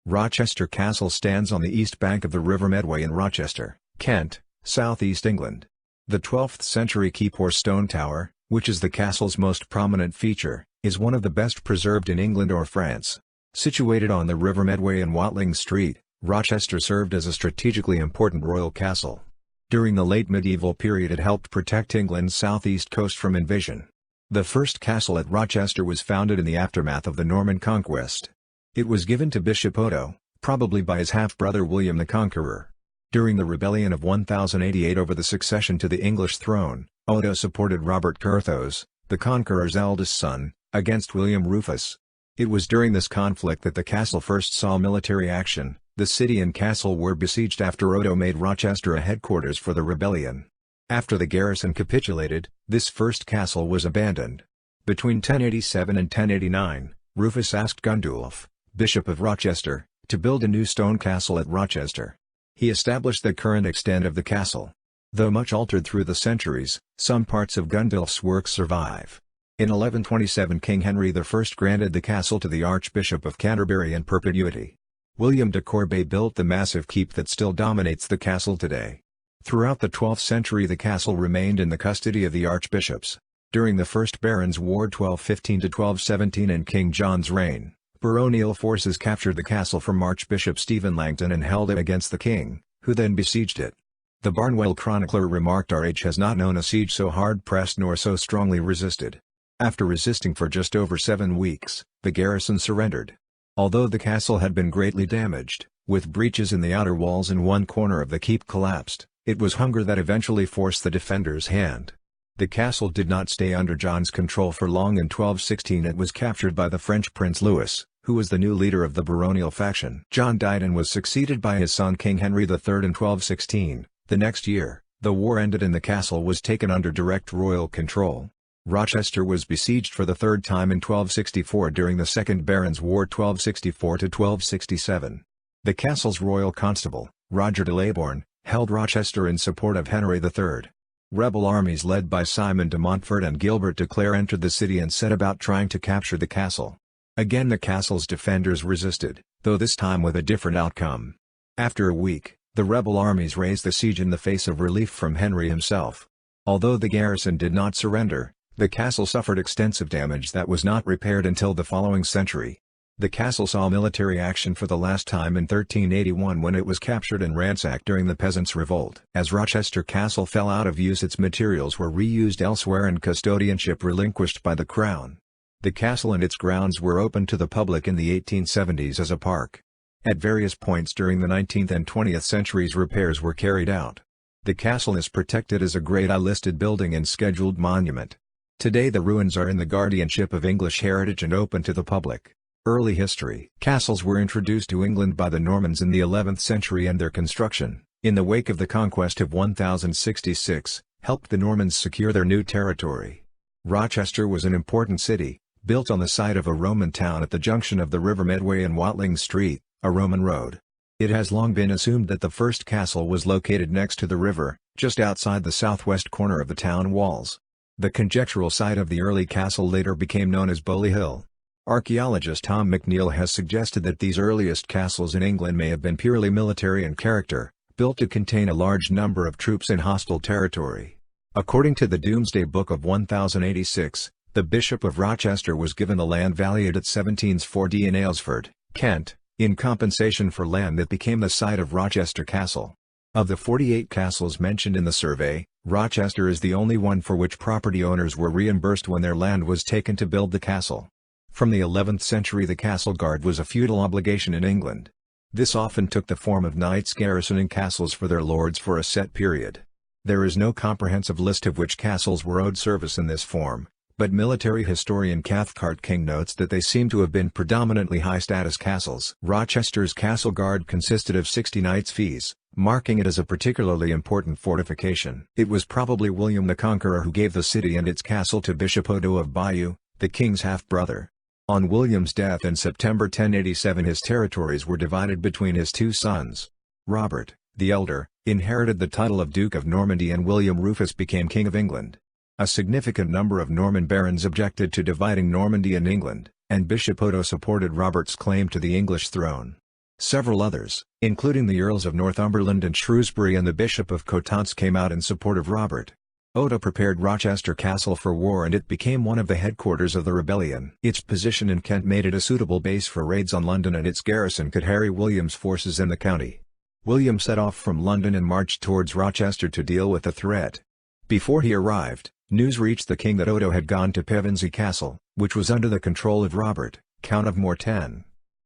Rochester Castle stands on the east bank of the River Medway in Rochester, Kent, southeast England. The 12th century keep or stone tower, which is the castle's most prominent feature, is one of the best preserved in England or France. Situated on the River Medway in Watling Street, Rochester served as a strategically important royal castle. During the late medieval period it helped protect England's southeast coast from invasion. The first castle at Rochester was founded in the aftermath of the Norman conquest. It was given to Bishop Odo, probably by his half-brother William the Conqueror. During the rebellion of 1088 over the succession to the English throne, Odo supported Robert Curthose, the Conqueror's eldest son, against William Rufus. It was during this conflict that the castle first saw military action. The city and castle were besieged after Odo made Rochester a headquarters for the rebellion. After the garrison capitulated, this first castle was abandoned. Between 1087 and 1089, Rufus asked Gundulf, Bishop of Rochester, to build a new stone castle at Rochester. He established the current extent of the castle. Though much altered through the centuries, some parts of Gundulf's work survive. In 1127 King Henry I granted the castle to the Archbishop of Canterbury in perpetuity. William de Corbet built the massive keep that still dominates the castle today. Throughout the 12th century the castle remained in the custody of the archbishops. During the First Barons' War 1215–1217 and King John's reign, baronial forces captured the castle from Archbishop Stephen Langton and held it against the king, who then besieged it. The Barnwell chronicler remarked, "Our age has not known a siege so hard-pressed nor so strongly resisted." After resisting for just over 7 weeks, the garrison surrendered. Although the castle had been greatly damaged, with breaches in the outer walls and one corner of the keep collapsed, it was hunger that eventually forced the defenders' hand. The castle did not stay under John's control for long. In 1216 it was captured by the French Prince Louis, who was the new leader of the baronial faction. John died and was succeeded by his son King Henry III in 1216. The next year, the war ended and the castle was taken under direct royal control. Rochester was besieged for the third time in 1264 during the Second Barons' War 1264–1267. The castle's royal constable, Roger de Leybourne, held Rochester in support of Henry III. Rebel armies led by Simon de Montfort and Gilbert de Clare entered the city and set about trying to capture the castle. Again the castle's defenders resisted, though this time with a different outcome. After a week, the rebel armies raised the siege in the face of relief from Henry himself. Although the garrison did not surrender, the castle suffered extensive damage that was not repaired until the following century. The castle saw military action for the last time in 1381 when it was captured and ransacked during the Peasants' Revolt. As Rochester Castle fell out of use, its materials were reused elsewhere and custodianship relinquished by the Crown. The castle and its grounds were opened to the public in the 1870s as a park. At various points during the 19th and 20th centuries repairs were carried out. The castle is protected as a Grade I listed building and scheduled monument. Today the ruins are in the guardianship of English Heritage and open to the public. Early history. Castles were introduced to England by the Normans in the 11th century and their construction, in the wake of the conquest of 1066, helped the Normans secure their new territory. Rochester was an important city, built on the site of a Roman town at the junction of the River Medway and Watling Street, a Roman road. It has long been assumed that the first castle was located next to the river, just outside the southwest corner of the town walls. The conjectural site of the early castle later became known as Bowley Hill. Archaeologist Tom McNeill has suggested that these earliest castles in England may have been purely military in character, built to contain a large number of troops in hostile territory. According to the Domesday Book of 1086, the Bishop of Rochester was given the land valued at 17s4d in Aylesford, Kent, in compensation for land that became the site of Rochester Castle. Of the 48 castles mentioned in the survey, Rochester is the only one for which property owners were reimbursed when their land was taken to build the castle. From the 11th century the castle guard was a feudal obligation in England. This often took the form of knights garrisoning castles for their lords for a set period. There is no comprehensive list of which castles were owed service in this form, but military historian Cathcart King notes that they seem to have been predominantly high-status castles. Rochester's castle guard consisted of 60 knights' fees, marking it as a particularly important fortification. It was probably William the Conqueror who gave the city and its castle to Bishop Odo of Bayeux, the king's half-brother. On William's death in September 1087 his territories were divided between his two sons. Robert, the elder, inherited the title of Duke of Normandy and William Rufus became King of England. A significant number of Norman barons objected to dividing Normandy and England, and Bishop Odo supported Robert's claim to the English throne. Several others, including the Earls of Northumberland and Shrewsbury and the Bishop of Coutances, came out in support of Robert. Odo prepared Rochester Castle for war, and it became one of the headquarters of the rebellion. Its position in Kent made it a suitable base for raids on London, and its garrison could harry William's forces in the county. William set off from London and marched towards Rochester to deal with the threat. Before he arrived, news reached the king that Odo had gone to Pevensey Castle, which was under the control of Robert, Count of Mortain.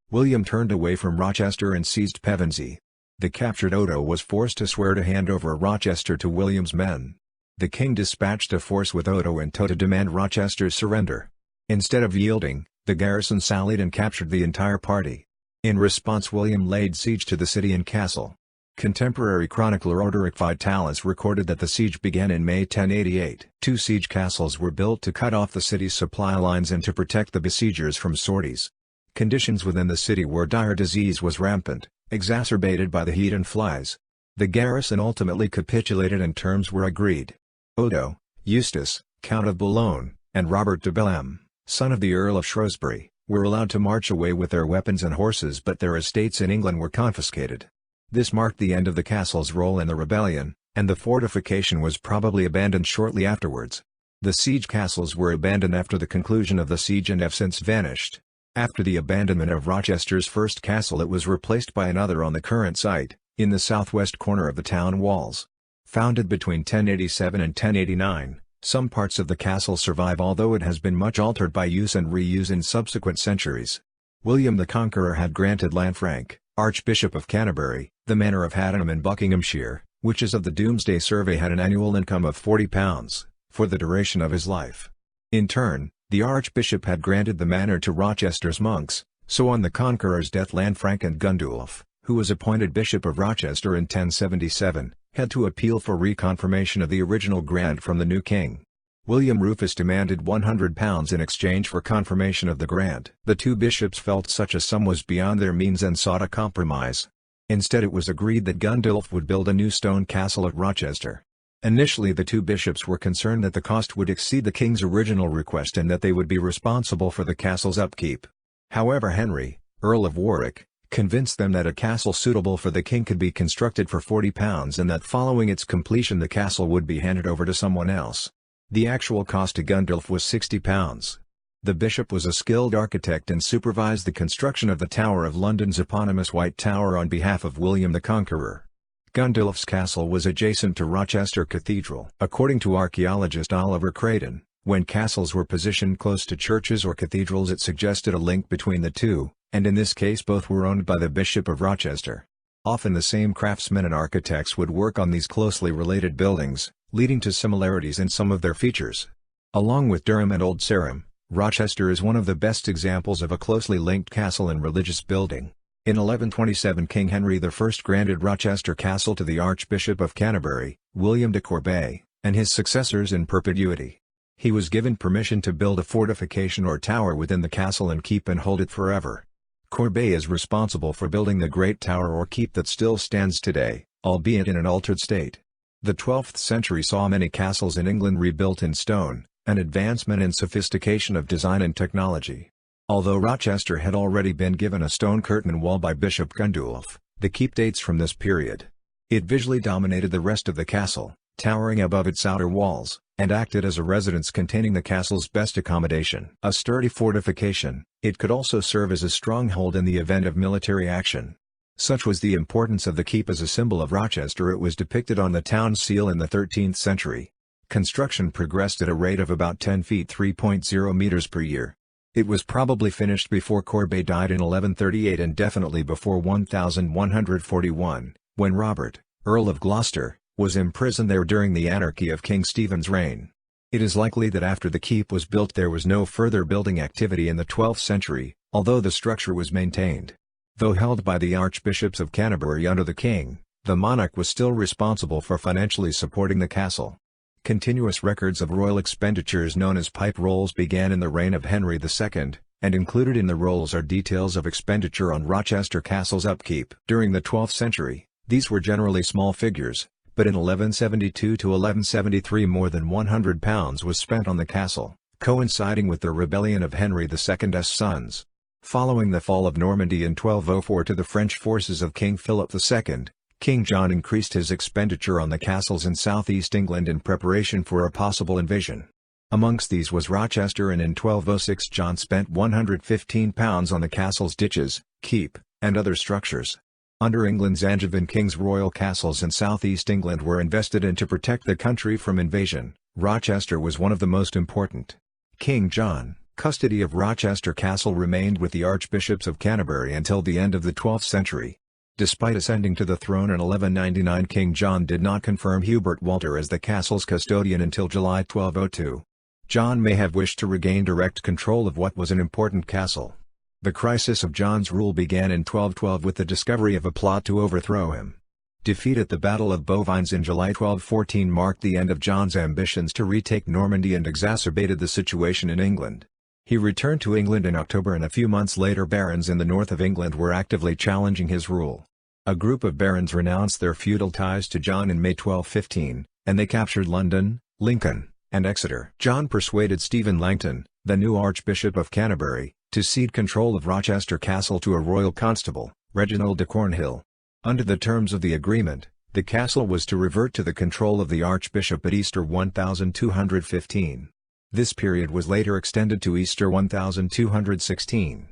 William turned away from Rochester and seized Pevensey. The captured Odo was forced to swear to hand over Rochester to William's men. The king dispatched a force with Odo in tow to demand Rochester's surrender. Instead of yielding, the garrison sallied and captured the entire party. In response, William laid siege to the city and castle. Contemporary chronicler Orderic Vitalis recorded that the siege began in May 1088. 2 siege castles were built to cut off the city's supply lines and to protect the besiegers from sorties. Conditions within the city were dire. Disease was rampant, exacerbated by the heat and flies. The garrison ultimately capitulated and terms were agreed. Odo, Eustace, Count of Boulogne, and Robert de Bellême, son of the Earl of Shrewsbury, were allowed to march away with their weapons and horses, but their estates in England were confiscated. This marked the end of the castle's role in the rebellion, and the fortification was probably abandoned shortly afterwards. The siege castles were abandoned after the conclusion of the siege and have since vanished. After the abandonment of Rochester's first castle, it was replaced by another on the current site, in the southwest corner of the town walls. Founded between 1087 and 1089, some parts of the castle survive, although it has been much altered by use and reuse in subsequent centuries. William the Conqueror had granted Lanfranc, Archbishop of Canterbury, the manor of Haddenham in Buckinghamshire, which as of the Domesday Survey had an annual income of £40, for the duration of his life. In turn, the Archbishop had granted the manor to Rochester's monks, so on the Conqueror's death Lanfranc and Gundulf, who was appointed Bishop of Rochester in 1077, had to appeal for reconfirmation of the original grant from the new king. William Rufus demanded £100 in exchange for confirmation of the grant. The 2 bishops felt such a sum was beyond their means and sought a compromise. Instead, it was agreed that Gundulf would build a new stone castle at Rochester. Initially, the 2 bishops were concerned that the cost would exceed the king's original request and that they would be responsible for the castle's upkeep. However, Henry, Earl of Warwick, convinced them that a castle suitable for the king could be constructed for £40 and that following its completion the castle would be handed over to someone else. The actual cost to Gundulf was £60. The bishop was a skilled architect and supervised the construction of the Tower of London's eponymous White Tower on behalf of William the Conqueror. Gundulf's castle was adjacent to Rochester Cathedral. According to archaeologist Oliver Creighton, when castles were positioned close to churches or cathedrals, it suggested a link between the two, and in this case both were owned by the Bishop of Rochester. Often the same craftsmen and architects would work on these closely related buildings, leading to similarities in some of their features. Along with Durham and Old Sarum, Rochester is one of the best examples of a closely linked castle and religious building. In 1127 King Henry I granted Rochester Castle to the Archbishop of Canterbury, William de Corbet, and his successors in perpetuity. He was given permission to build a fortification or tower within the castle and keep and hold it forever. Corbet is responsible for building the Great Tower or Keep that still stands today, albeit in an altered state. The 12th century saw many castles in England rebuilt in stone, an advancement in sophistication of design and technology. Although Rochester had already been given a stone curtain wall by Bishop Gundulf, the keep dates from this period. It visually dominated the rest of the castle, towering above its outer walls, and acted as a residence containing the castle's best accommodation. A sturdy fortification, it could also serve as a stronghold in the event of military action. Such was the importance of the keep as a symbol of Rochester. It was depicted on the town seal in the 13th century. Construction progressed at a rate of about 10 feet (3.0 meters) per year. It was probably finished before Corbet died in 1138 and definitely before 1141, when Robert, Earl of Gloucester, was imprisoned there during the anarchy of King Stephen's reign. It is likely that after the keep was built there was no further building activity in the 12th century, although the structure was maintained. Though held by the archbishops of Canterbury under the king, the monarch was still responsible for financially supporting the castle. Continuous records of royal expenditures known as pipe rolls began in the reign of Henry II, and included in the rolls are details of expenditure on Rochester Castle's upkeep. During the 12th century, these were generally small figures, but in 1172 to 1173 more than £100 was spent on the castle, coinciding with the rebellion of Henry II's sons. Following the fall of Normandy in 1204 to the French forces of King Philip II, King John increased his expenditure on the castles in southeast England in preparation for a possible invasion. Amongst these was Rochester, and in 1206 John spent £115 on the castle's ditches, keep, and other structures. Under England's Angevin kings, royal castles in southeast England were invested in to protect the country from invasion. Rochester was one of the most important. King John, custody of Rochester Castle remained with the Archbishops of Canterbury until the end of the 12th century. Despite ascending to the throne in 1199, King John did not confirm Hubert Walter as the castle's custodian until July 1202. John may have wished to regain direct control of what was an important castle. The crisis of John's rule began in 1212 with the discovery of a plot to overthrow him. Defeat at the Battle of Bovines in July 1214 marked the end of John's ambitions to retake Normandy and exacerbated the situation in England. He returned to England in October, and a few months later barons in the north of England were actively challenging his rule. A group of barons renounced their feudal ties to John in May 1215, and they captured London, Lincoln, and Exeter. John persuaded Stephen Langton, the new Archbishop of Canterbury, to cede control of Rochester Castle to a royal constable, Reginald de Cornhill. Under the terms of the agreement, the castle was to revert to the control of the Archbishop at Easter 1215. This period was later extended to Easter 1216.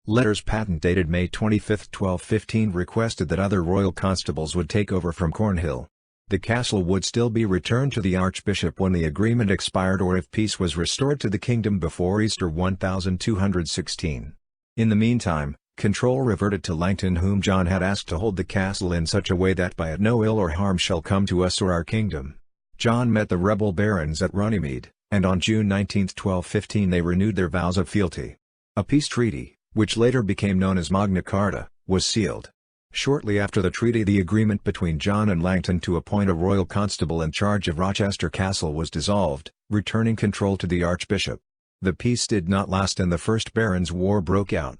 Letters patent dated May 25, 1215 requested that other royal constables would take over from Cornhill. The castle would still be returned to the Archbishop when the agreement expired, or if peace was restored to the kingdom before Easter 1216. In the meantime, control reverted to Langton, whom John had asked to hold the castle in such a way that by it no ill or harm shall come to us or our kingdom. John met the rebel barons at Runnymede, and on June 19, 1215 they renewed their vows of fealty. A peace treaty, which later became known as Magna Carta, was sealed. Shortly after the treaty, the agreement between John and Langton to appoint a royal constable in charge of Rochester Castle was dissolved, returning control to the Archbishop. The peace did not last, and the First Barons' War broke out.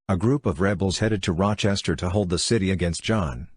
A group of rebels headed to Rochester to hold the city against John.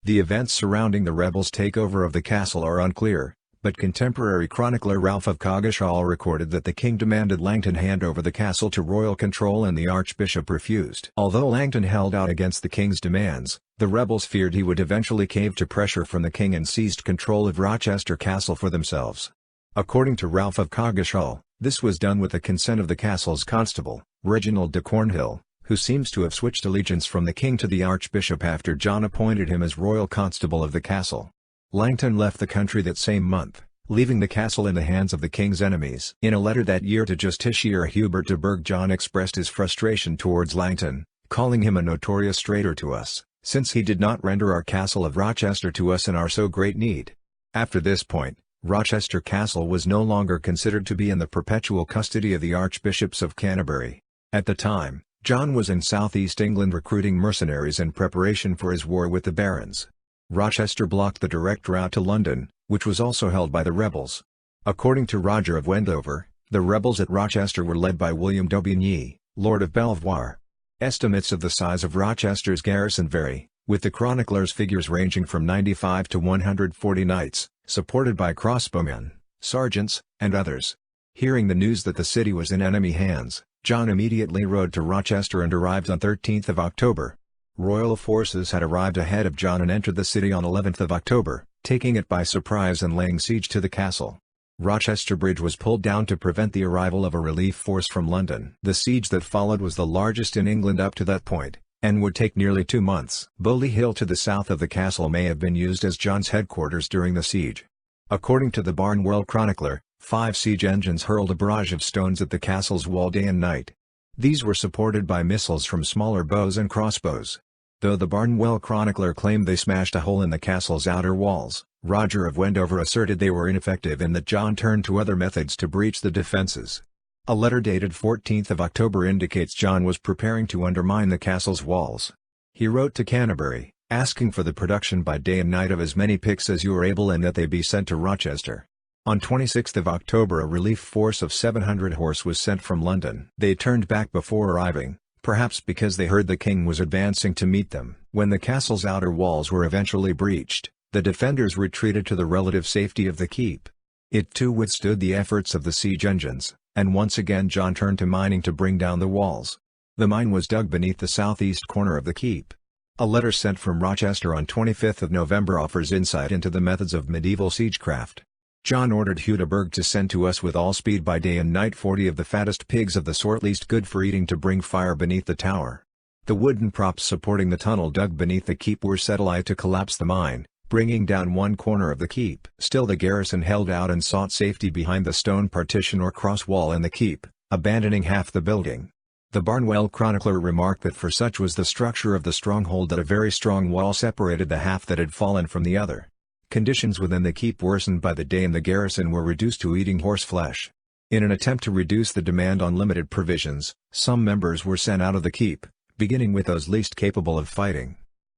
The events surrounding the rebels' takeover of the castle are unclear, but contemporary chronicler Ralph of Coggeshall recorded that the king demanded Langton hand over the castle to royal control, and the Archbishop refused. Although Langton held out against the king's demands, the rebels feared he would eventually cave to pressure from the king and seized control of Rochester Castle for themselves. According to Ralph of Coggeshall, this was done with the consent of the castle's constable, Reginald de Cornhill, who seems to have switched allegiance from the king to the Archbishop after John appointed him as royal constable of the castle. Langton left the country that same month, leaving the castle in the hands of the king's enemies. In a letter that year to Justiciar Hubert de Burgh, John expressed his frustration towards Langton, calling him a notorious traitor to us, since he did not render our castle of Rochester to us in our so great need. After this point, Rochester Castle was no longer considered to be in the perpetual custody of the Archbishops of Canterbury. At the time, John was in southeast England recruiting mercenaries in preparation for his war with the barons. Rochester blocked the direct route to London, which was also held by the rebels. According to Roger of Wendover, the rebels at Rochester were led by William d'Aubigny, Lord of Belvoir. Estimates of the size of Rochester's garrison vary, with the chronicler's figures ranging from 95 to 140 knights, supported by crossbowmen, sergeants, and others. Hearing the news that the city was in enemy hands, John immediately rode to Rochester and arrived on 13th of October. Royal forces had arrived ahead of John and entered the city on 11th of October, taking it by surprise and laying siege to the castle. Rochester Bridge was pulled down to prevent the arrival of a relief force from London. The siege that followed was the largest in England up to that point, and would take nearly 2 months. Bowley Hill to the south of the castle may have been used as John's headquarters during the siege. According to the Barnwell chronicler, 5 siege engines hurled a barrage of stones at the castle's wall day and night. These were supported by missiles from smaller bows and crossbows. Though the Barnwell chronicler claimed they smashed a hole in the castle's outer walls, Roger of Wendover asserted they were ineffective and that John turned to other methods to breach the defenses. A letter dated 14th of October indicates John was preparing to undermine the castle's walls. He wrote to Canterbury, asking for the production by day and night of as many picks as you are able and that they be sent to Rochester. On 26th of October a relief force of 700 horse was sent from London. They turned back before arriving, perhaps because they heard the king was advancing to meet them. When the castle's outer walls were eventually breached, the defenders retreated to the relative safety of the keep. It too withstood the efforts of the siege engines, and once again John turned to mining to bring down the walls. The mine was dug beneath the southeast corner of the keep. A letter sent from Rochester on 25 November offers insight into the methods of medieval siegecraft. John ordered Hudeberg to send to us with all speed by day and night 40 of the fattest pigs of the sort least good for eating to bring fire beneath the tower. The wooden props supporting the tunnel dug beneath the keep were set alight to collapse the mine, bringing down one corner of the keep. Still the garrison held out and sought safety behind the stone partition or cross wall in the keep, abandoning half the building. The Barnwell chronicler remarked that for such was the structure of the stronghold that a very strong wall separated the half that had fallen from the other. Conditions within the keep worsened by the day and the garrison were reduced to eating horse flesh. In an attempt to reduce the demand on limited provisions, some members were sent out of the keep, beginning with those least capable of fighting.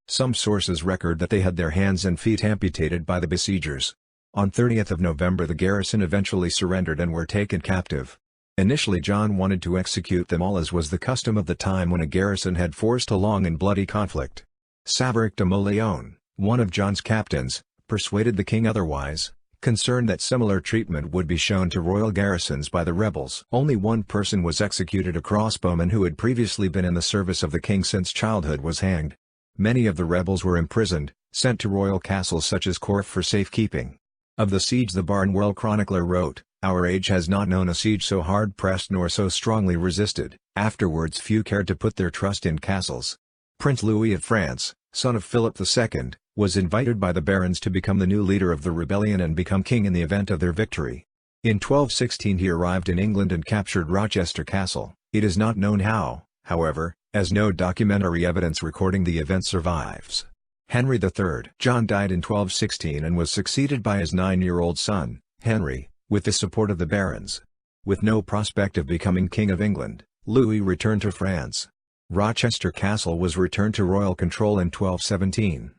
Some sources record that they had their hands and feet amputated by the besiegers. On 30 November the garrison eventually surrendered and were taken captive. Initially John wanted to execute them all as was the custom of the time when a garrison had forced a long and bloody conflict. Saveric de Mauleon, one of John's captains, persuaded the king otherwise, concerned that similar treatment would be shown to royal garrisons by the rebels. Only one person was executed, a crossbowman who had previously been in the service of the king since childhood was hanged. Many of the rebels were imprisoned, sent to royal castles such as Corfe for safekeeping. Of the siege the Barnwell chronicler wrote, "Our age has not known a siege so hard-pressed nor so strongly resisted." Afterwards few cared to put their trust in castles. Prince Louis of France, son of Philip II, was invited by the barons to become the new leader of the rebellion and become king in the event of their victory. In 1216 he arrived in England and captured Rochester Castle. It is not known how, however, as no documentary evidence recording the event survives. Henry III. John died in 1216 and was succeeded by his 9-year-old son, Henry, with the support of the barons. With no prospect of becoming King of England, Louis returned to France. Rochester Castle was returned to royal control in 1217.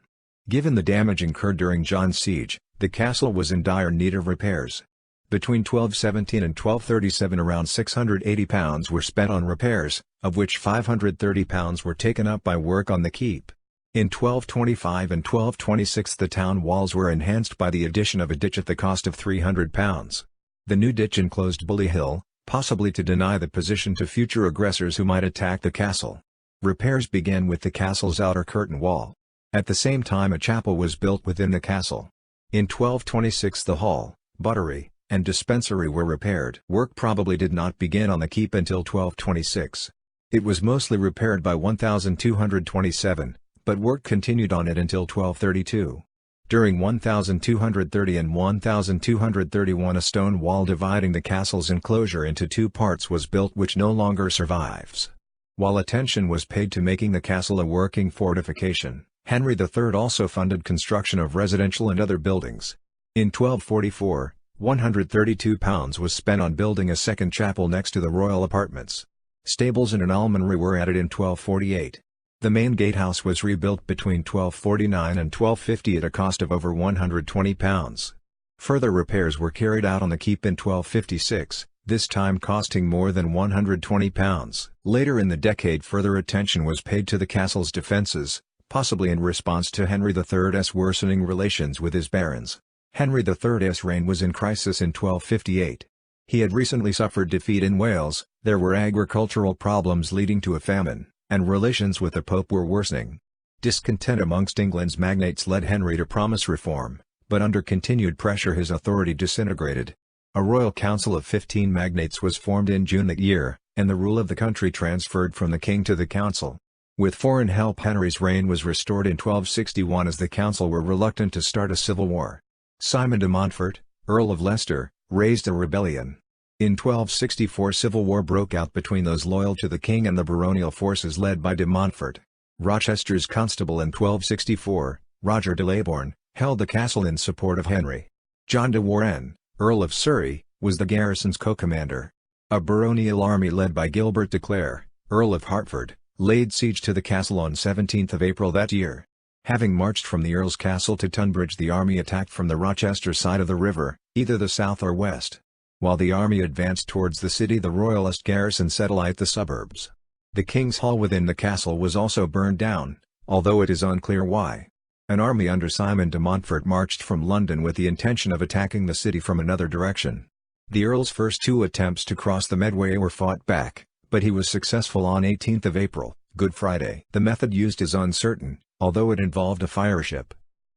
Given the damage incurred during John's siege, the castle was in dire need of repairs. Between 1217 and 1237 around £680 were spent on repairs, of which £530 were taken up by work on the keep. In 1225 and 1226 the town walls were enhanced by the addition of a ditch at the cost of £300. The new ditch enclosed Bully Hill, possibly to deny the position to future aggressors who might attack the castle. Repairs began with the castle's outer curtain wall. At the same time a chapel was built within the castle. In 1226 the hall, buttery, and dispensary were repaired. Work probably did not begin on the keep until 1226. It was mostly repaired by 1227, but work continued on it until 1232. During 1230 and 1231 a stone wall dividing the castle's enclosure into two parts was built which no longer survives. While attention was paid to making the castle a working fortification, Henry III also funded construction of residential and other buildings. In 1244, £132 was spent on building a second chapel next to the royal apartments. Stables and an almonry were added in 1248. The main gatehouse was rebuilt between 1249 and 1250 at a cost of over £120. Further repairs were carried out on the keep in 1256, this time costing more than £120. Later in the decade further attention was paid to the castle's defences, possibly in response to Henry III's worsening relations with his barons. Henry III's reign was in crisis in 1258. He had recently suffered defeat in Wales, there were agricultural problems leading to a famine, and relations with the Pope were worsening. Discontent amongst England's magnates led Henry to promise reform, but under continued pressure his authority disintegrated. A royal council of 15 magnates was formed in June that year, and the rule of the country transferred from the king to the council. With foreign help Henry's reign was restored in 1261 as the council were reluctant to start a civil war. Simon de Montfort, Earl of Leicester, raised a rebellion. In 1264 civil war broke out between those loyal to the king and the baronial forces led by de Montfort. Rochester's constable in 1264, Roger de Leybourne, held the castle in support of Henry. John de Warenne, Earl of Surrey, was the garrison's co-commander. A baronial army led by Gilbert de Clare, Earl of Hertford, laid siege to the castle on 17 April that year. Having marched from the Earl's Castle to Tunbridge the army attacked from the Rochester side of the river, either the south or west. While the army advanced towards the city the royalist garrison set alight the suburbs. The King's Hall within the castle was also burned down, although it is unclear why. An army under Simon de Montfort marched from London with the intention of attacking the city from another direction. The Earl's first two attempts to cross the Medway were fought back, but he was successful on 18th of April, Good Friday. The method used is uncertain, although it involved a fire ship.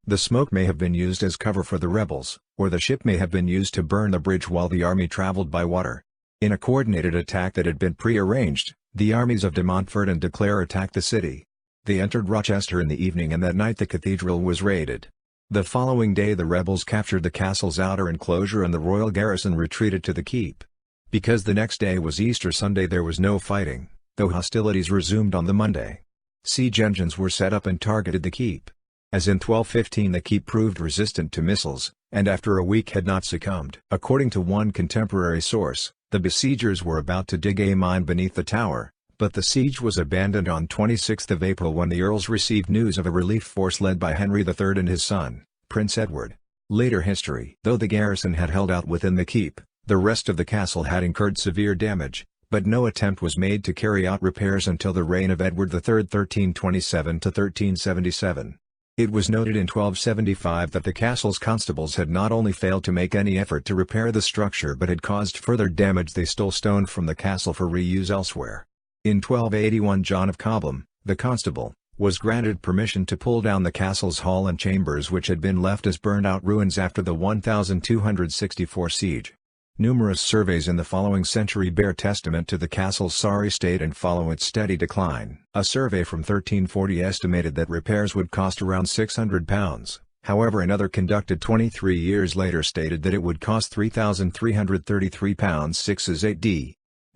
The smoke may have been used as cover for the rebels, or the ship may have been used to burn the bridge while the army traveled by water. In a coordinated attack that had been pre-arranged, the armies of de Montfort and de Clare attacked the city. They entered Rochester in the evening, and that night the cathedral was raided. The following day the rebels captured the castle's outer enclosure and the royal garrison retreated to the keep. Because the next day was Easter Sunday, there was no fighting, though hostilities resumed on the Monday. Siege engines were set up and targeted the keep. As in 1215 the keep proved resistant to missiles, and after a week had not succumbed. According to one contemporary source, the besiegers were about to dig a mine beneath the tower, but the siege was abandoned on 26 April when the earls received news of a relief force led by Henry III and his son, Prince Edward. Later history. Though the garrison had held out within the keep, the rest of the castle had incurred severe damage, but no attempt was made to carry out repairs until the reign of Edward III 1327 to 1377. It was noted in 1275 that the castle's constables had not only failed to make any effort to repair the structure but had caused further damage. They stole stone from the castle for reuse elsewhere. In 1281 John of Cobham, the constable, was granted permission to pull down the castle's hall and chambers which had been left as burned-out ruins after the 1264 siege. Numerous surveys in the following century bear testament to the castle's sorry state and follow its steady decline. A survey from 1340 estimated that repairs would cost around £600, however another conducted 23 years later stated that it would cost £3,333 6 AD.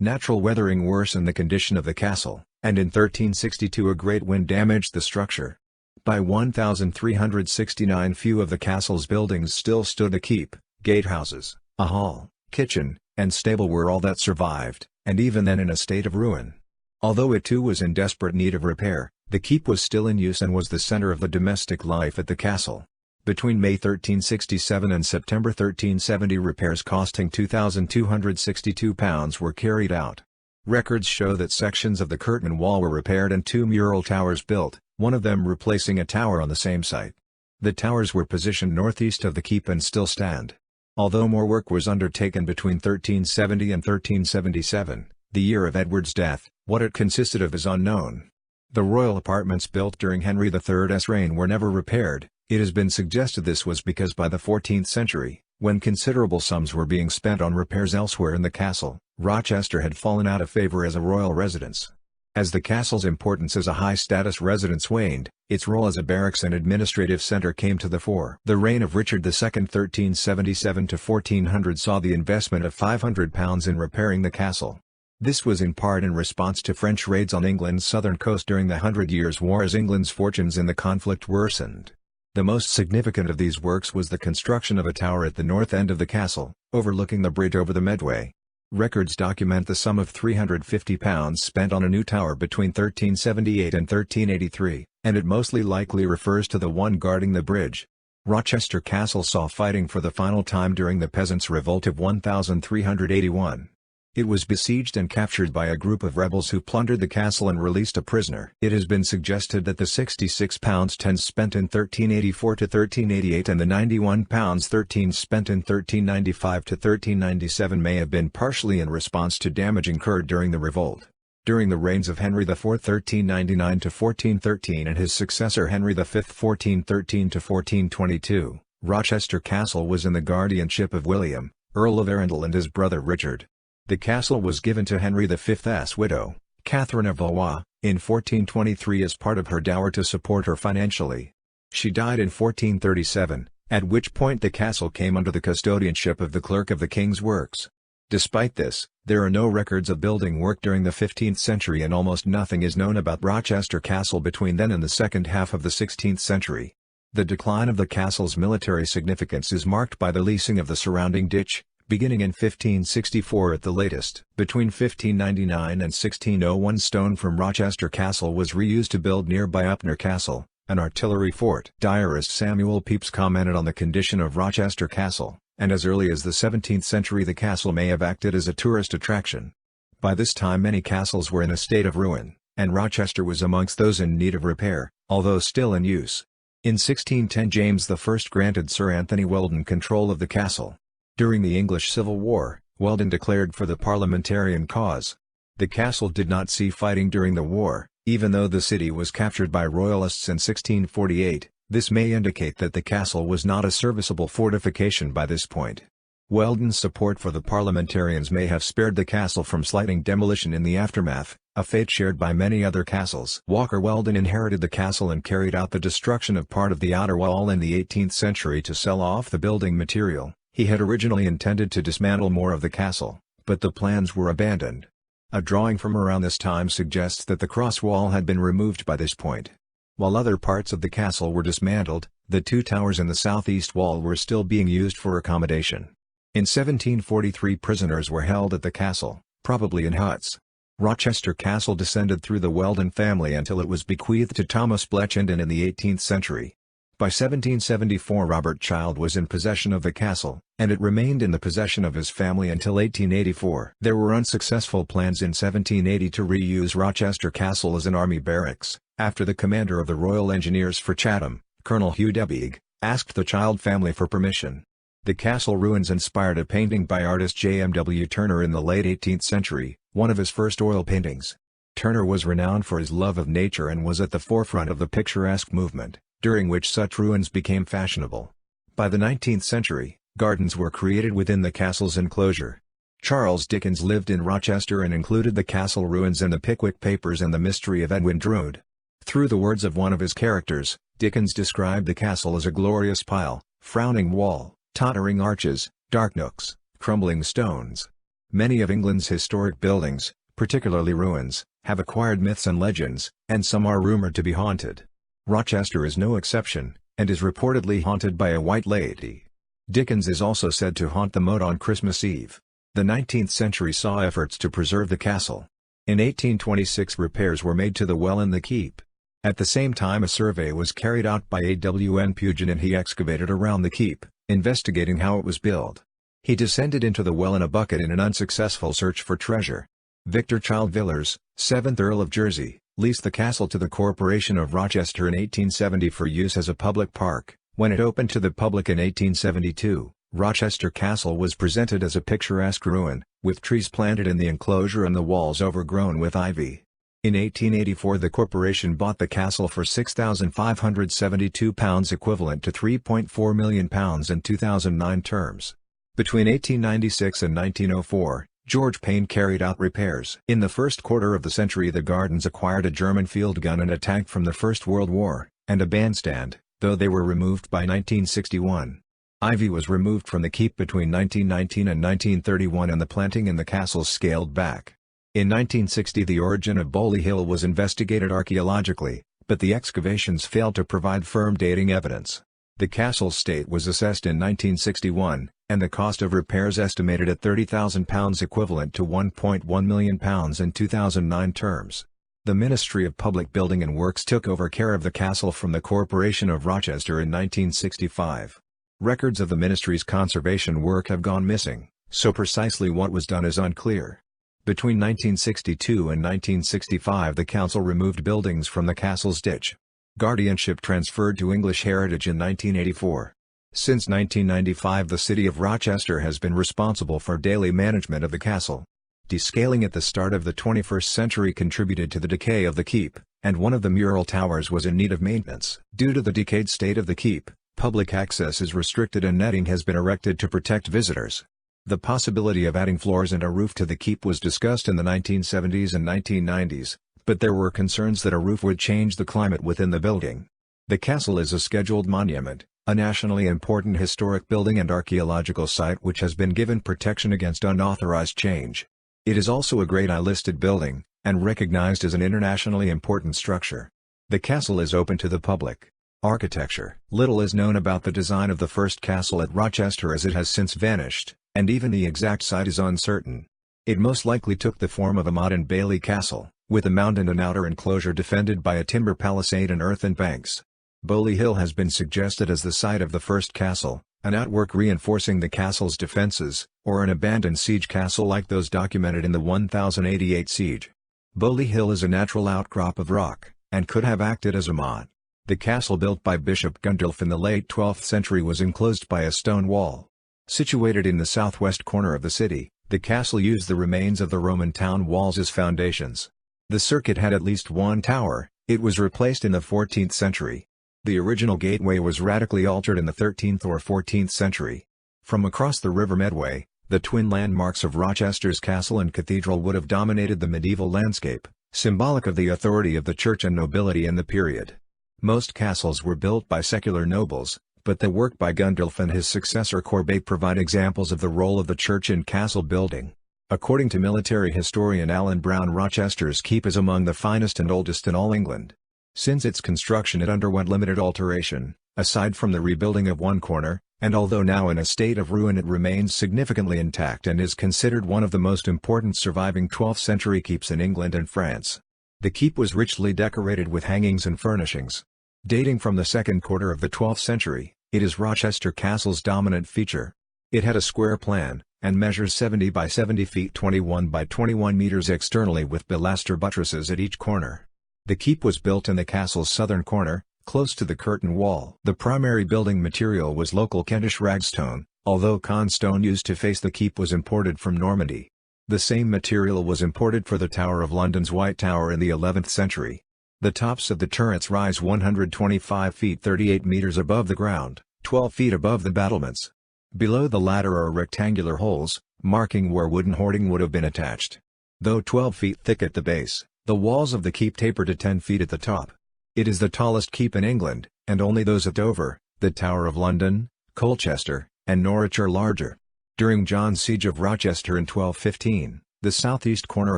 Natural weathering worsened the condition of the castle, and in 1362 a great wind damaged the structure. By 1369 few of the castle's buildings still stood. A keep, gatehouses, a hall, kitchen, and stable were all that survived, and even then in a state of ruin. Although it too was in desperate need of repair, the keep was still in use and was the center of the domestic life at the castle. Between May 1367 and September 1370 repairs costing £2,262 were carried out. Records show that sections of the curtain wall were repaired and 2 mural towers built, one of them replacing a tower on the same site. The towers were positioned northeast of the keep and still stand. Although more work was undertaken between 1370 and 1377, the year of Edward's death, what it consisted of is unknown. The royal apartments built during Henry III's reign were never repaired. It has been suggested this was because by the 14th century, when considerable sums were being spent on repairs elsewhere in the castle, Rochester had fallen out of favor as a royal residence. As the castle's importance as a high-status residence waned, its role as a barracks and administrative center came to the fore. The reign of Richard II 1377 to 1400 saw the investment of £500 in repairing the castle. This was in part in response to French raids on England's southern coast during the Hundred Years' War as England's fortunes in the conflict worsened. The most significant of these works was the construction of a tower at the north end of the castle, overlooking the bridge over the Medway. Records document the sum of £350 spent on a new tower between 1378 and 1383, and it mostly likely refers to the one guarding the bridge. Rochester Castle saw fighting for the final time during the Peasants' Revolt of 1381. It was besieged and captured by a group of rebels who plundered the castle and released a prisoner. It has been suggested that the £66.10 spent in 1384 to 1388 and the £91.13 spent in 1395 to 1397 may have been partially in response to damage incurred during the revolt. During the reigns of Henry IV 1399 to 1413 and his successor Henry V 1413 to 1422, Rochester Castle was in the guardianship of William, Earl of Arundel and his brother Richard. The castle was given to Henry V's widow, Catherine of Valois, in 1423 as part of her dower to support her financially. She died in 1437, at which point the castle came under the custodianship of the Clerk of the King's Works. Despite this, there are no records of building work during the 15th century and almost nothing is known about Rochester Castle between then and the second half of the 16th century. The decline of the castle's military significance is marked by the leasing of the surrounding ditch, beginning in 1564 at the latest. Between 1599 and 1601 stone from Rochester Castle was reused to build nearby Upnor Castle, an artillery fort. Diarist Samuel Pepys commented on the condition of Rochester Castle, and as early as the 17th century the castle may have acted as a tourist attraction. By this time many castles were in a state of ruin, and Rochester was amongst those in need of repair, although still in use. In 1610 James I granted Sir Anthony Weldon control of the castle. During the English Civil War, Weldon declared for the parliamentarian cause. The castle did not see fighting during the war, even though the city was captured by royalists in 1648. This may indicate that the castle was not a serviceable fortification by this point. Weldon's support for the parliamentarians may have spared the castle from slight demolition in the aftermath, a fate shared by many other castles. Walker Weldon inherited the castle and carried out the destruction of part of the outer wall in the 18th century to sell off the building material. He had originally intended to dismantle more of the castle, but the plans were abandoned. A drawing from around this time suggests that the cross wall had been removed by this point. While other parts of the castle were dismantled, the two towers in the southeast wall were still being used for accommodation. In 1743 prisoners were held at the castle, probably in huts. Rochester Castle descended through the Weldon family until it was bequeathed to Thomas Bletchendon in the 18th century. By 1774 Robert Child was in possession of the castle, and it remained in the possession of his family until 1884. There were unsuccessful plans in 1780 to reuse Rochester Castle as an army barracks, after the commander of the Royal Engineers for Chatham, Colonel Hugh Debbieg, asked the Child family for permission. The castle ruins inspired a painting by artist J.M.W. Turner in the late 18th century, one of his first oil paintings. Turner was renowned for his love of nature and was at the forefront of the picturesque movement, during which such ruins became fashionable. By the 19th century, gardens were created within the castle's enclosure. Charles Dickens lived in Rochester and included the castle ruins in the Pickwick Papers and The Mystery of Edwin Drood. Through the words of one of his characters, Dickens described the castle as a glorious pile, frowning wall, tottering arches, dark nooks, crumbling stones. Many of England's historic buildings, particularly ruins, have acquired myths and legends, and some are rumored to be haunted. Rochester is no exception, and is reportedly haunted by a white lady. Dickens is also said to haunt the moat on Christmas Eve. The 19th century saw efforts to preserve the castle. In 1826 repairs were made to the well in the keep. At the same time a survey was carried out by A.W.N. Pugin and he excavated around the keep, investigating how it was built. He descended into the well in a bucket in an unsuccessful search for treasure. Victor Child Villars, 7th Earl of Jersey, leased the castle to the Corporation of Rochester in 1870 for use as a public park. When it opened to the public in 1872, Rochester Castle was presented as a picturesque ruin, with trees planted in the enclosure and the walls overgrown with ivy. In 1884 the corporation bought the castle for £6,572 equivalent to £3.4 million in 2009 terms. Between 1896 and 1904, George Payne carried out repairs. In the first quarter of the century the Gardens acquired a German field gun and a tank from the First World War, and a bandstand, though they were removed by 1961. Ivy was removed from the keep between 1919 and 1931 and the planting in the castle scaled back. In 1960 the origin of Bowley Hill was investigated archaeologically, but the excavations failed to provide firm dating evidence. The castle's state was assessed in 1961, and the cost of repairs estimated at £30,000 equivalent to £1.1 million in 2009 terms. The Ministry of Public Building and Works took over care of the castle from the Corporation of Rochester in 1965. Records of the ministry's conservation work have gone missing, so precisely what was done is unclear. Between 1962 and 1965 the council removed buildings from the castle's ditch. Guardianship transferred to English Heritage in 1984. Since 1995 the city of Rochester has been responsible for daily management of the castle. Descaling at the start of the 21st century contributed to the decay of the keep, and one of the mural towers was in need of maintenance. Due to the decayed state of the keep, public access is restricted and netting has been erected to protect visitors. The possibility of adding floors and a roof to the keep was discussed in the 1970s and 1990s, but there were concerns that a roof would change the climate within the building. The castle is a scheduled monument, a nationally important historic building and archaeological site which has been given protection against unauthorized change. It is also a Grade I listed building, and recognized as an internationally important structure. The castle is open to the public. Architecture. Little is known about the design of the first castle at Rochester as it has since vanished, and even the exact site is uncertain. It most likely took the form of a modern Bailey castle, with a mound and an outer enclosure defended by a timber palisade and earthen banks. Bowley Hill has been suggested as the site of the first castle, an outwork reinforcing the castle's defenses, or an abandoned siege castle like those documented in the 1088 siege. Bowley Hill is a natural outcrop of rock, and could have acted as a motte. The castle built by Bishop Gundulf in the late 12th century was enclosed by a stone wall. Situated in the southwest corner of the city, The castle used the remains of the Roman town walls as foundations. The circuit had at least one tower. It was replaced in the 14th century. The original gateway was radically altered in the 13th or 14th century. From across the River Medway, the twin landmarks of Rochester's castle and cathedral would have dominated the medieval landscape, symbolic of the authority of the church and nobility in the period. Most castles were built by secular nobles, but the work by Gundulf and his successor Corbet provide examples of the role of the church in castle building. According to military historian Alan Brown, Rochester's keep is among the finest and oldest in all England. Since its construction it underwent limited alteration, aside from the rebuilding of one corner, and although now in a state of ruin it remains significantly intact and is considered one of the most important surviving 12th-century keeps in England and France. The keep was richly decorated with hangings and furnishings. Dating from the second quarter of the 12th century, it is Rochester Castle's dominant feature. It had a square plan, and measures 70 by 70 feet 21 by 21 meters externally with pilaster buttresses at each corner. The keep was built in the castle's southern corner, close to the curtain wall. The primary building material was local Kentish ragstone, although constone used to face the keep was imported from Normandy. The same material was imported for the Tower of London's White Tower in the 11th century. The tops of the turrets rise 125 feet 38 meters above the ground, 12 feet above the battlements. Below the latter are rectangular holes, marking where wooden hoarding would have been attached. Though 12 feet thick at the base, the walls of the keep taper to 10 feet at the top. It is the tallest keep in England, and only those at Dover, the Tower of London, Colchester, and Norwich are larger. During John's siege of Rochester in 1215, the southeast corner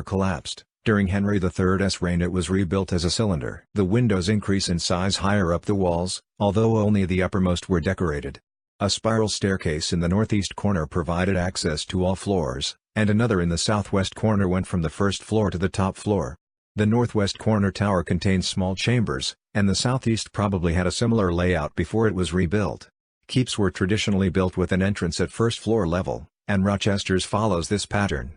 collapsed. During Henry III's reign it was rebuilt as a cylinder. The windows increase in size higher up the walls, although only the uppermost were decorated. A spiral staircase in the northeast corner provided access to all floors, and another in the southwest corner went from the first floor to the top floor. The northwest corner tower contains small chambers, and the southeast probably had a similar layout before it was rebuilt. Keeps were traditionally built with an entrance at first floor level, and Rochester's follows this pattern.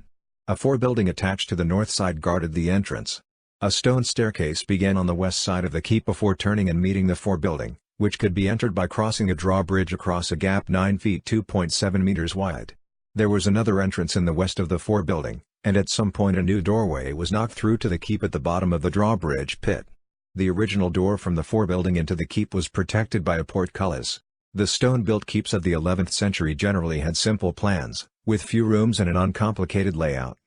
A forebuilding attached to the north side guarded the entrance. A stone staircase began on the west side of the keep before turning and meeting the forebuilding, which could be entered by crossing a drawbridge across a gap 9 feet 2.7 meters wide. There was another entrance in the west of the forebuilding, and at some point a new doorway was knocked through to the keep at the bottom of the drawbridge pit. The original door from the forebuilding into the keep was protected by a portcullis. The stone-built keeps of the 11th century generally had simple plans, with few rooms and an uncomplicated layout.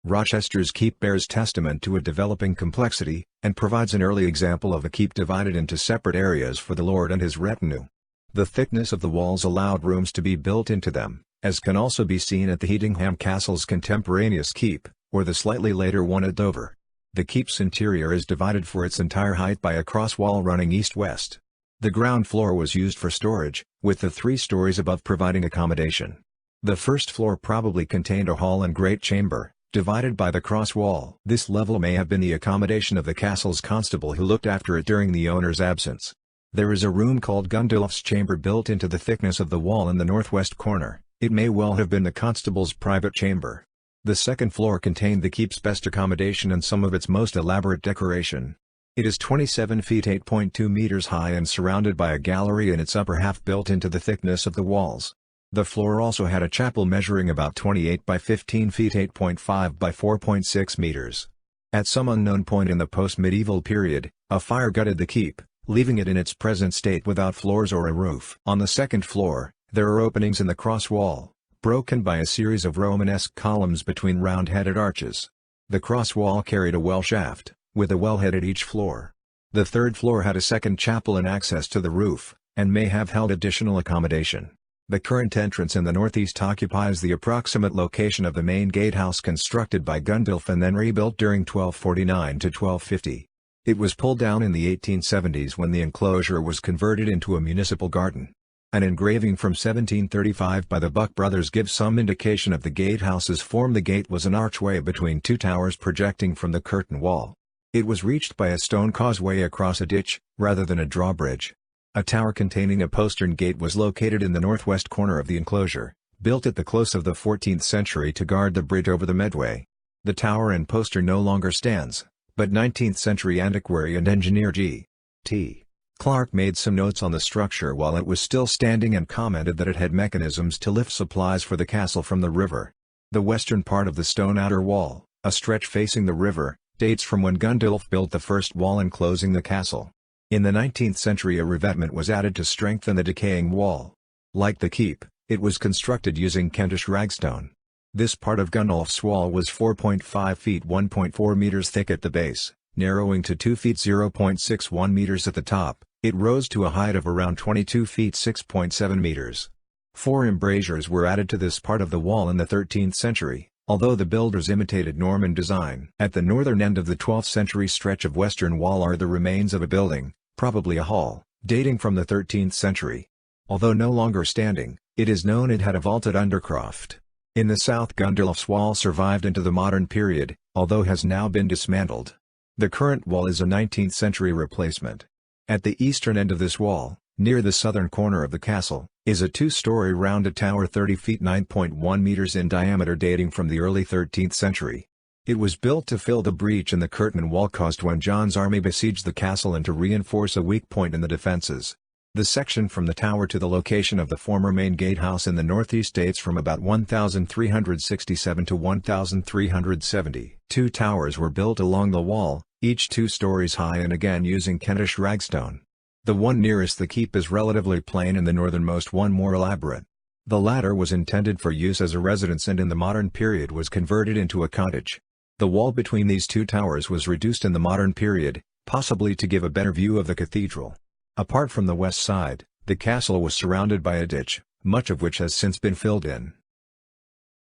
Rochester's keep bears testament to a developing complexity, and provides an early example of a keep divided into separate areas for the lord and his retinue. The thickness of the walls allowed rooms to be built into them, as can also be seen at the Hedingham Castle's contemporaneous keep, or the slightly later one at Dover. The keep's interior is divided for its entire height by a cross wall running east-west. The ground floor was used for storage, with the 3 stories above providing accommodation. The first floor probably contained a hall and great chamber, divided by the cross wall. This level may have been the accommodation of the castle's constable who looked after it during the owner's absence. There is a room called Gundulf's chamber built into the thickness of the wall in the northwest corner. It may well have been the constable's private chamber. The second floor contained the keep's best accommodation and some of its most elaborate decoration. It is 27 feet 8.2 meters high and surrounded by a gallery in its upper half built into the thickness of the walls. The floor also had a chapel measuring about 28 by 15 feet 8.5 by 4.6 meters. At some unknown point in the post-medieval period, a fire gutted the keep, leaving it in its present state without floors or a roof. On the second floor, there are openings in the cross wall, broken by a series of Romanesque columns between round-headed arches. The cross wall carried a well shaft, with a wellhead at each floor. The third floor had a second chapel and access to the roof, and may have held additional accommodation. The current entrance in the northeast occupies the approximate location of the main gatehouse constructed by Gundulf and then rebuilt during 1249 to 1250. It was pulled down in the 1870s when the enclosure was converted into a municipal garden. An engraving from 1735 by the Buck brothers gives some indication of the gatehouse's form. The gate was an archway between 2 towers projecting from the curtain wall. It was reached by a stone causeway across a ditch, rather than a drawbridge. A tower containing a postern gate was located in the northwest corner of the enclosure, built at the close of the 14th century to guard the bridge over the Medway. The tower and postern no longer stands, but 19th century antiquary and engineer G.T. Clark made some notes on the structure while it was still standing and commented that it had mechanisms to lift supplies for the castle from the river. The western part of the stone outer wall, a stretch facing the river, dates from when Gundulf built the first wall enclosing the castle. In the 19th century a revetment was added to strengthen the decaying wall. Like the keep, it was constructed using Kentish ragstone. This part of Gundulf's wall was 4.5 feet 1.4 meters thick at the base, narrowing to 2 feet 0.61 meters at the top. It rose to a height of around 22 feet 6.7 meters. 4 embrasures were added to this part of the wall in the 13th century, although the builders imitated Norman design. At the northern end of the 12th century stretch of western wall are the remains of a building, probably a hall, dating from the 13th century. Although no longer standing, it is known it had a vaulted undercroft. In the south Gundulf's wall survived into the modern period, although has now been dismantled. The current wall is a 19th century replacement. At the eastern end of this wall, near the southern corner of the castle, is a 2-story rounded tower 30 feet 9.1 meters in diameter dating from the early 13th century. It was built to fill the breach in the curtain wall caused when John's army besieged the castle and to reinforce a weak point in the defenses. The section from the tower to the location of the former main gatehouse in the northeast dates from about 1367 to 1370. 2 towers were built along the wall, each 2 stories high and again using Kentish ragstone. The one nearest the keep is relatively plain and the northernmost one more elaborate. The latter was intended for use as a residence and in the modern period was converted into a cottage. The wall between these 2 towers was reduced in the modern period, possibly to give a better view of the cathedral. Apart from the west side, the castle was surrounded by a ditch, much of which has since been filled in.